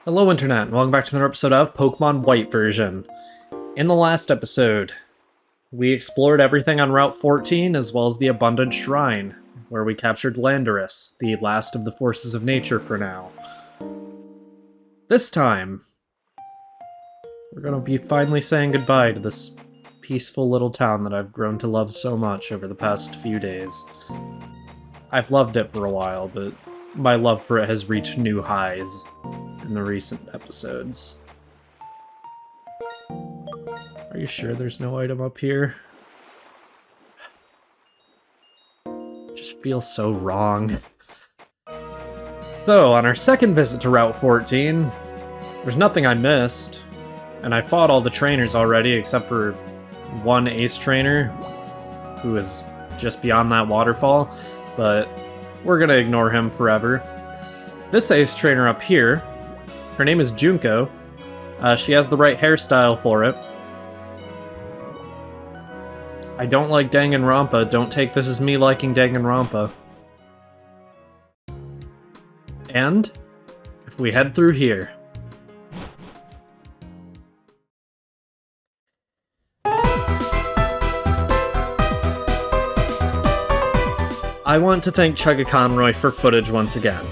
Hello Internet, and welcome back to another episode of Pokemon White version. In the last episode, we explored everything on Route 14 as well as the Abundant Shrine, where we captured Landorus, the last of the forces of nature for now. This time, we're going to be finally saying goodbye to this peaceful little town that I've grown to love so much over the past few days. I've loved it for a while, but my love for it has reached new highs in the recent episodes. Are you sure there's no item up here? Just feels so wrong. So, on our second visit to Route 14, there's nothing I missed, and I fought all the trainers already except for one ace trainer who is just beyond that waterfall, but we're gonna ignore him forever. This ace trainer up here, her name is Junko. She has the right hairstyle for it. I don't like Danganronpa. Don't take this as me liking Danganronpa. And if we head through here, I want to thank Chugga Conroy for footage once again.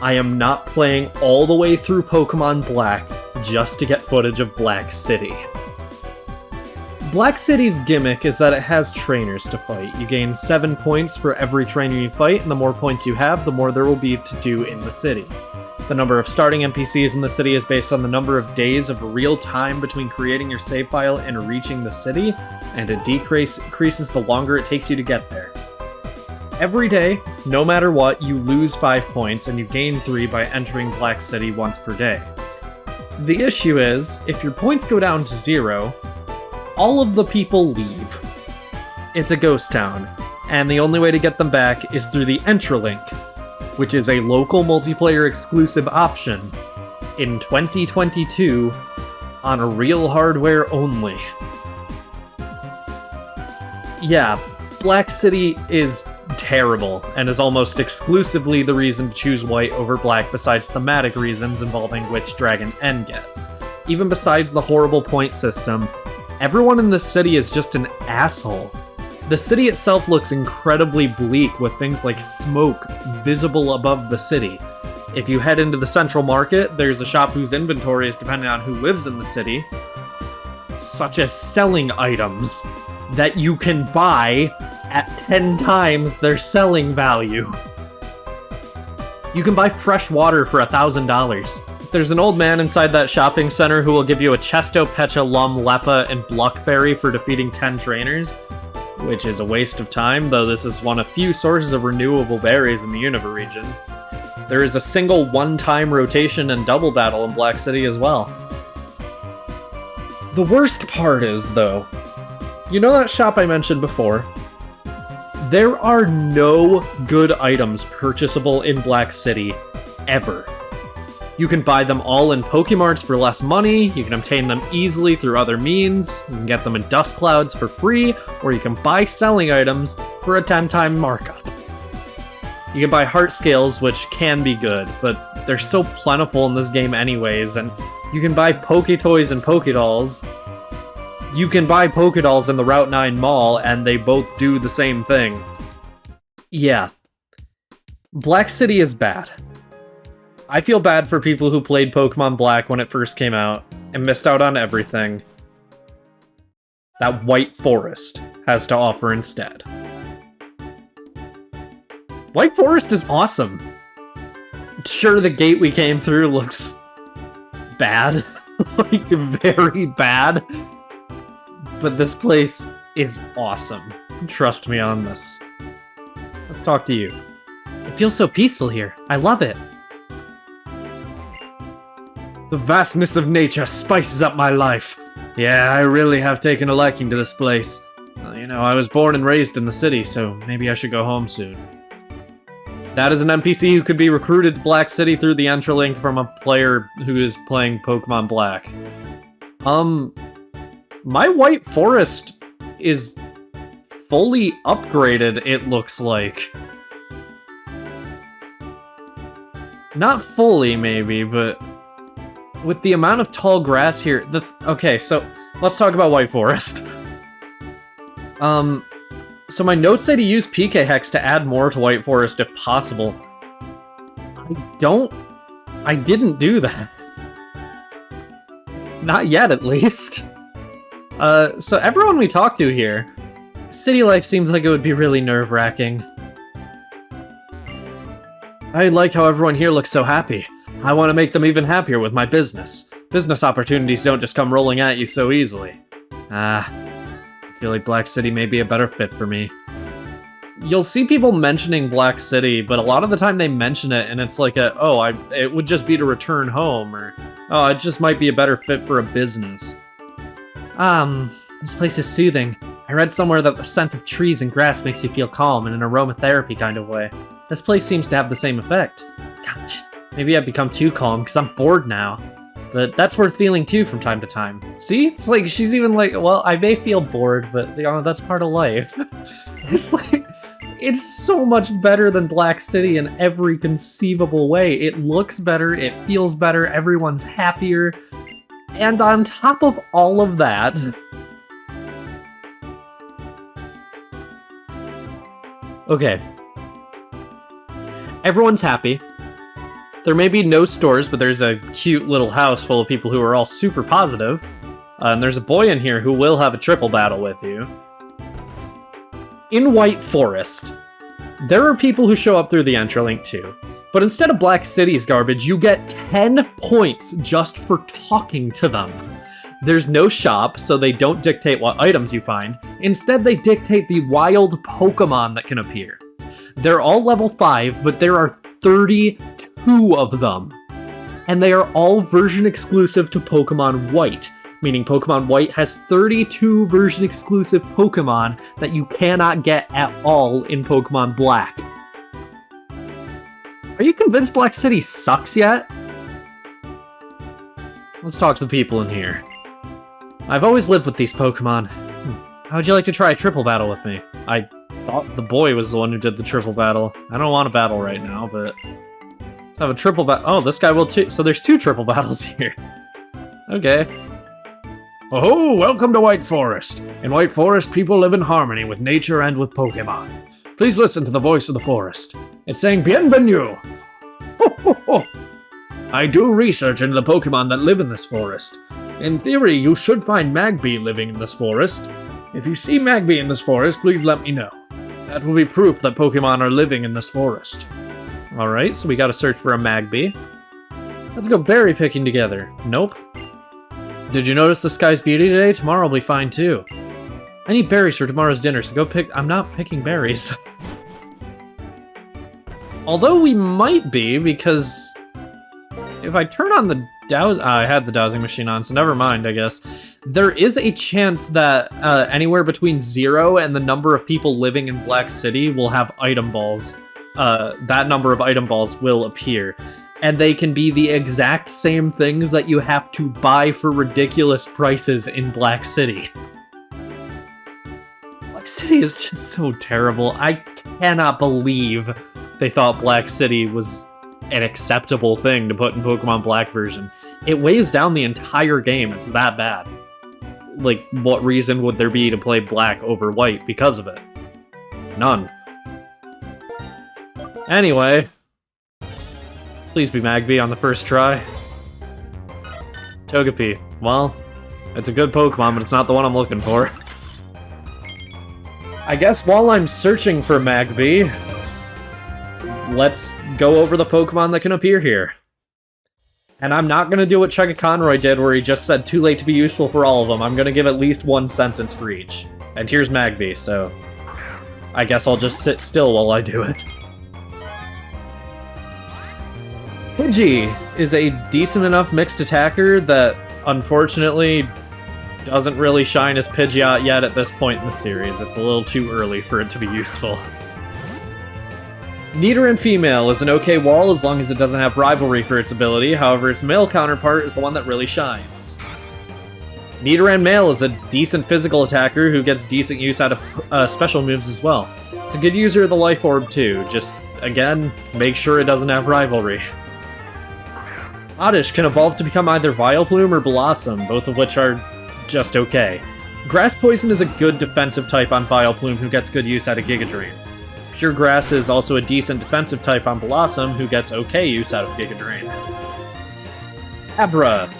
I am not playing all the way through Pokemon Black just to get footage of Black City. Black City's gimmick is that it has trainers to fight. You gain 7 points for every trainer you fight, and the more points you have, the more there will be to do in the city. The number of starting NPCs in the city is based on the number of days of real time between creating your save file and reaching the city, and it decreases the longer it takes you to get there. Every day, no matter what, you lose 5 points and you gain 3 by entering Black City once per day. The issue is, if your points go down to 0, all of the people leave. It's a ghost town, and the only way to get them back is through the Entralink, which is a local multiplayer exclusive option in 2022 on a real hardware only. Yeah, Black City is terrible, and is almost exclusively the reason to choose white over black besides thematic reasons involving which Dragon N gets. Even besides the horrible point system, everyone in this city is just an asshole. The city itself looks incredibly bleak with things like smoke visible above the city. If you head into the central market, there's a shop whose inventory is dependent on who lives in the city, such as selling items that you can buy at 10 times their selling value. You can buy fresh water for $1,000. There's an old man inside that shopping center who will give you a Chesto, Pecha, Lum, Leppa, and Bluckberry for defeating 10 trainers, which is a waste of time, though this is one of few sources of renewable berries in the Unova region. There is a single one-time rotation and double battle in Black City as well. The worst part is, though, you know that shop I mentioned before? There are no good items purchasable in Black City, ever. You can buy them all in Pokemarts for less money, you can obtain them easily through other means, you can get them in Dust Clouds for free, or you can buy selling items for a 10-time markup. You can buy heart scales, which can be good, but they're so plentiful in this game anyways, and you can buy Poketoys and Pokedolls. You can buy Pokedolls in the Route 9 Mall, and they both do the same thing. Yeah. Black City is bad. I feel bad for people who played Pokemon Black when it first came out, and missed out on everything that White Forest has to offer instead. White Forest is awesome. Sure, the gate we came through looks bad. Like, very bad. But this place is awesome. Trust me on this. Let's talk to you. It feels so peaceful here. I love it. The vastness of nature spices up my life. Yeah, I really have taken a liking to this place. Well, you know, I was born and raised in the city, so maybe I should go home soon. That is an NPC who could be recruited to Black City through the Entralink from a player who is playing Pokemon Black. My White Forest is fully upgraded, it looks like. Not fully, maybe, but with the amount of tall grass here, okay, so let's talk about White Forest. So my notes say to use PK Hex to add more to White Forest if possible. I didn't do that. Not yet, at least. So everyone we talk to here, city life seems like it would be really nerve-wracking. I like how everyone here looks so happy. I want to make them even happier with my business. Business opportunities don't just come rolling at you so easily. I feel like Black City may be a better fit for me. You'll see people mentioning Black City, but a lot of the time they mention it and it's like it would just be to return home, or, oh, it just might be a better fit for a business. This place is soothing. I read somewhere that the scent of trees and grass makes you feel calm in an aromatherapy kind of way. This place seems to have the same effect. Gosh, maybe I've become too calm because I'm bored now. But that's worth feeling too from time to time. See? It's like, she's even like, well, I may feel bored, but that's part of life. It's like, it's so much better than Black City in every conceivable way. It looks better, it feels better, everyone's happier. And on top of all of that, okay, everyone's happy. There may be no stores, but there's a cute little house full of people who are all super positive. And there's a boy in here who will have a triple battle with you. In White Forest, there are people who show up through the Entralink too. But instead of Black City's garbage, you get 10 points just for talking to them. There's no shop, so they don't dictate what items you find. Instead, they dictate the wild Pokémon that can appear. They're all level 5, but there are 32 of them. And they are all version exclusive to Pokémon White, meaning Pokémon White has 32 version exclusive Pokémon that you cannot get at all in Pokémon Black. Are you convinced Black City sucks yet? Let's talk to the people in here. I've always lived with these Pokémon. How would you like to try a triple battle with me? I thought the boy was the one who did the triple battle. I don't want a battle right now, but let's have a triple battle. Oh, this guy will too. So there's 2 triple battles here. Okay. Oh, welcome to White Forest. In White Forest, people live in harmony with nature and with Pokémon. Please listen to the voice of the forest. It's saying bienvenue. Ho, ho, ho. I do research into the Pokémon that live in this forest. In theory, you should find Magby living in this forest. If you see Magby in this forest, please let me know. That will be proof that Pokémon are living in this forest. Alright, so we gotta search for a Magby. Let's go berry picking together. Nope. Did you notice the sky's beauty today? Tomorrow will be fine too. I need berries for tomorrow's dinner, so go pick. I'm not picking berries. Although we might be, because if I turn on the I had the dowsing machine on, so never mind, I guess. There is a chance that anywhere between 0 and the number of people living in Black City will have item balls. That number of item balls will appear. And they can be the exact same things that you have to buy for ridiculous prices in Black City. Black City is just so terrible. I cannot believe they thought Black City was an acceptable thing to put in Pokemon Black version. It weighs down the entire game. It's that bad. Like, what reason would there be to play Black over White because of it? None. Anyway, please be Magby on the first try. Togepi. Well, it's a good Pokemon, but it's not the one I'm looking for. I guess while I'm searching for Magby, let's go over the Pokemon that can appear here. And I'm not going to do what Chugga Conroy did, where he just said too late to be useful for all of them. I'm going to give at least 1 sentence for each. And here's Magby, so I guess I'll just sit still while I do it. Pidgey is a decent enough mixed attacker that, unfortunately, doesn't really shine as Pidgeot yet at this point in the series. It's a little too early for it to be useful. Nidoran female is an okay wall as long as it doesn't have rivalry for its ability, however its male counterpart is the one that really shines. Nidoran male is a decent physical attacker who gets decent use out of special moves as well. It's a good user of the Life Orb too, just, again, make sure it doesn't have rivalry. Oddish can evolve to become either Vileplume or Blossom, both of which are just okay. Grass Poison is a good defensive type on Vileplume who gets good use out of Giga Drain. Pure Grass is also a decent defensive type on Blossom who gets okay use out of Giga Drain. Abra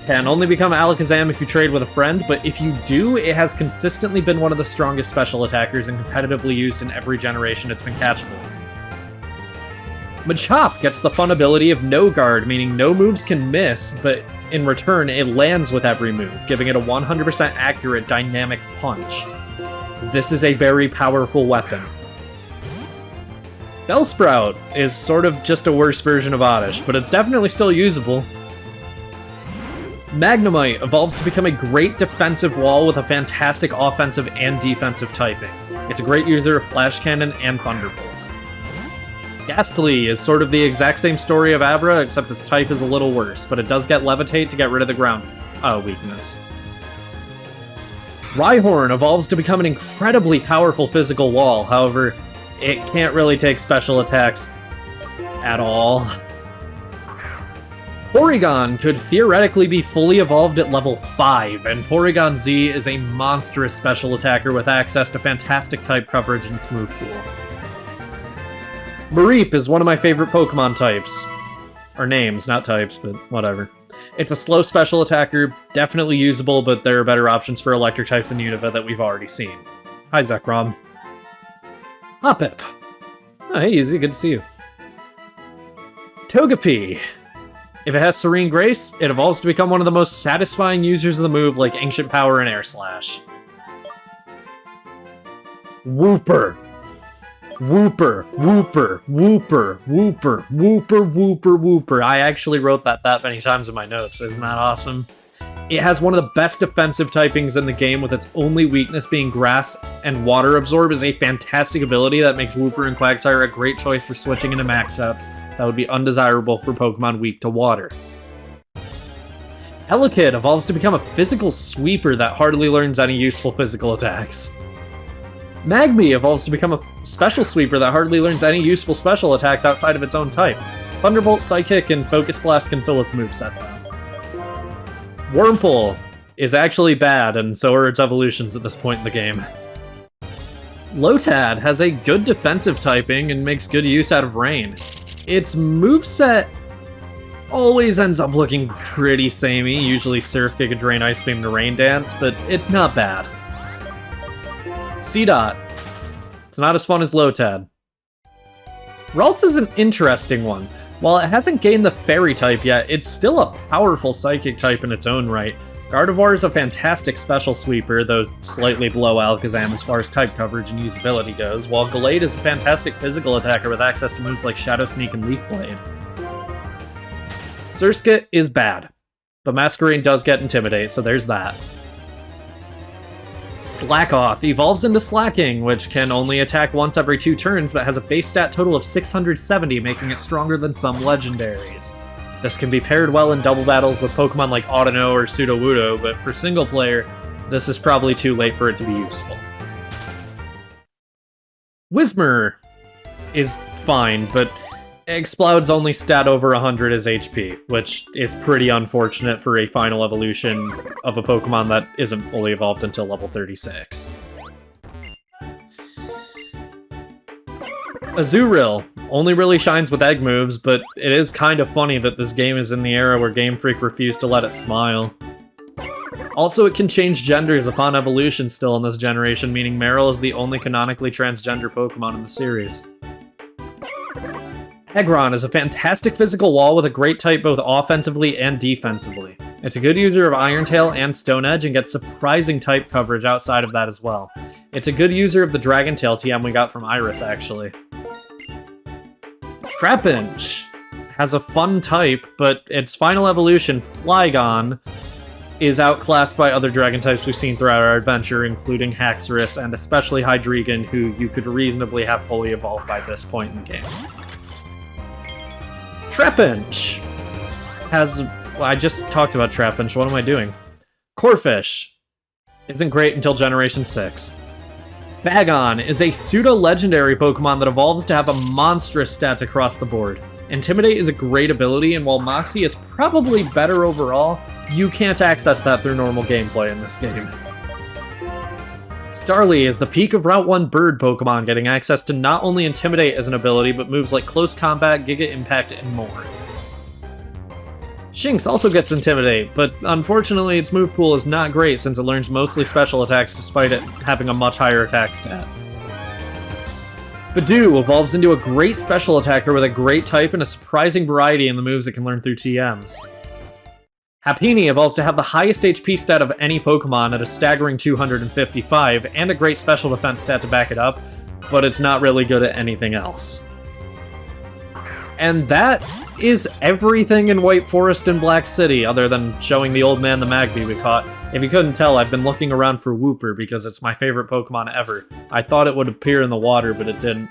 can only become Alakazam if you trade with a friend, but if you do, it has consistently been one of the strongest special attackers and competitively used in every generation it's been catchable. Machop gets the fun ability of No Guard, meaning no moves can miss, but in return it lands with every move, giving it a 100% accurate dynamic punch. This is a very powerful weapon. Bellsprout is sort of just a worse version of Oddish, but it's definitely still usable. Magnemite evolves to become a great defensive wall with a fantastic offensive and defensive typing. It's a great user of Flash Cannon and Thunderbolt. Ghastly is sort of the exact same story of Abra, except its type is a little worse, but it does get Levitate to get rid of the ground weakness. Rhyhorn evolves to become an incredibly powerful physical wall, however, it can't really take special attacks at all. Porygon could theoretically be fully evolved at level 5, and Porygon Z is a monstrous special attacker with access to fantastic type coverage and smooth pool. Mareep is one of my favorite Pokemon types. Or names, not types, but whatever. It's a slow special attacker, definitely usable, but there are better options for electric types in Unova that we've already seen. Hi, Zekrom. Hoppip. Oh, hey, Yuzi, good to see you. Togepi. If it has Serene Grace, it evolves to become one of the most satisfying users of the move like Ancient Power and Air Slash. Wooper. Wooper, Wooper, Wooper, Wooper, Wooper, Wooper, Wooper. I actually wrote that many times in my notes. Isn't that awesome? It has one of the best defensive typings in the game, with its only weakness being Grass, and Water Absorb is a fantastic ability that makes Wooper and Quagsire a great choice for switching into max-ups that would be undesirable for Pokemon weak to water. Elekid evolves to become a physical sweeper that hardly learns any useful physical attacks. Magmy evolves to become a special sweeper that hardly learns any useful special attacks outside of its own type. Thunderbolt, Psychic, and Focus Blast can fill its moveset though. Wurmple is actually bad, and so are its evolutions at this point in the game. Lotad has a good defensive typing and makes good use out of Rain. Its moveset always ends up looking pretty samey, usually Surf, Giga Drain, Ice Beam, to Rain Dance, but it's not bad. Seedot. It's not as fun as Lotad. Ralts is an interesting one. While it hasn't gained the Fairy type yet, it's still a powerful Psychic type in its own right. Gardevoir is a fantastic special sweeper, though slightly below Alakazam as far as type coverage and usability goes, while Gallade is a fantastic physical attacker with access to moves like Shadow Sneak and Leaf Blade. Surskit is bad, but Masquerain does get Intimidate, so there's that. Slackoth evolves into Slacking, which can only attack once every 2 turns, but has a base stat total of 670, making it stronger than some legendaries. This can be paired well in double battles with Pokemon like Audino or Sudowoodo, but for single player, this is probably too late for it to be useful. Whismur is fine, but Exploud's only stat over 100 as HP, which is pretty unfortunate for a final evolution of a Pokemon that isn't fully evolved until level 36. Azurill only really shines with egg moves, but it is kind of funny that this game is in the era where Game Freak refused to let it smile. Also, it can change genders upon evolution still in this generation, meaning Marill is the only canonically transgender Pokemon in the series. Aggron is a fantastic physical wall with a great type both offensively and defensively. It's a good user of Iron Tail and Stone Edge and gets surprising type coverage outside of that as well. It's a good user of the Dragon Tail TM we got from Iris, actually. Trapinch has a fun type, but its final evolution, Flygon, is outclassed by other dragon types we've seen throughout our adventure, including Haxorus and especially Hydreigon, who you could reasonably have fully evolved by this point in the game. Trapinch has... Well, I just talked about Trapinch, what am I doing? Corphish isn't great until Generation 6. Bagon is a pseudo-legendary Pokemon that evolves to have a monstrous stats across the board. Intimidate is a great ability, and while Moxie is probably better overall, you can't access that through normal gameplay in this game. Starly is the peak of Route 1 bird Pokemon, getting access to not only Intimidate as an ability, but moves like Close Combat, Giga Impact, and more. Shinx also gets Intimidate, but unfortunately its move pool is not great since it learns mostly special attacks despite it having a much higher attack stat. Badoo evolves into a great special attacker with a great type and a surprising variety in the moves it can learn through TMs. Happiny evolves to have the highest HP stat of any Pokemon at a staggering 255, and a great special defense stat to back it up, but it's not really good at anything else. And that is everything in White Forest and Black City, other than showing the old man the Magby we caught. If you couldn't tell, I've been looking around for Wooper because it's my favorite Pokemon ever. I thought it would appear in the water, but it didn't.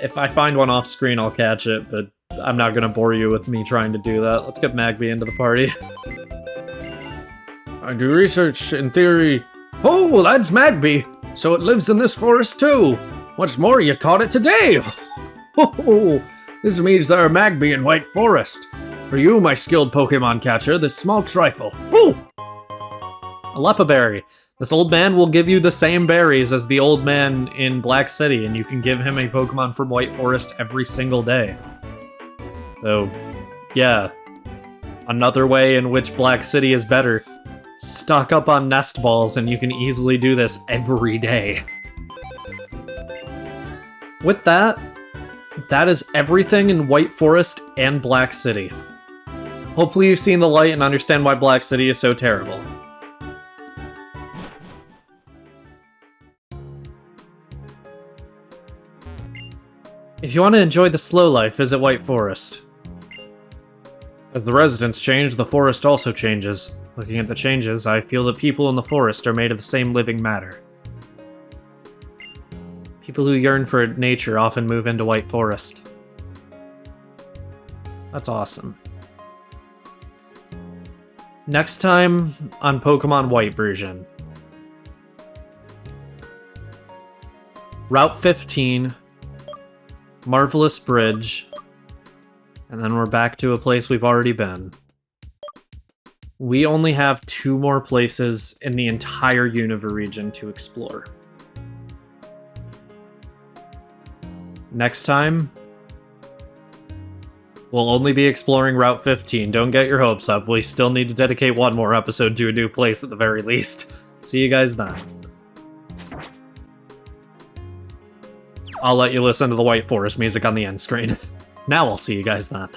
If I find one off screen, I'll catch it, but I'm not gonna bore you with me trying to do that. Let's get Magby into the party. I do research in theory. Oh, that's Magby! So it lives in this forest too! What's more, you caught it today! Oh, this means there are Magby in White Forest. For you, my skilled Pokemon catcher, this small trifle. Ooh! A Leppa Berry. This old man will give you the same berries as the old man in Black City, and you can give him a Pokemon from White Forest every single day. So, yeah. Another way in which Black City is better. Stock up on nest balls, and you can easily do this every day. With that, that is everything in White Forest and Black City. Hopefully you've seen the light and understand why Black City is so terrible. If you want to enjoy the slow life, visit White Forest. As the residents change, the forest also changes. Looking at the changes, I feel that people in the forest are made of the same living matter. People who yearn for nature often move into White Forest. That's awesome. Next time on Pokemon White version. Route 15, Marvelous Bridge, and then we're back to a place we've already been. We only have 2 more places in the entire Unova region to explore. Next time, we'll only be exploring Route 15. Don't get your hopes up. We still need to dedicate 1 more episode to a new place at the very least. See you guys then. I'll let you listen to the White Forest music on the end screen. Now I'll see you guys then.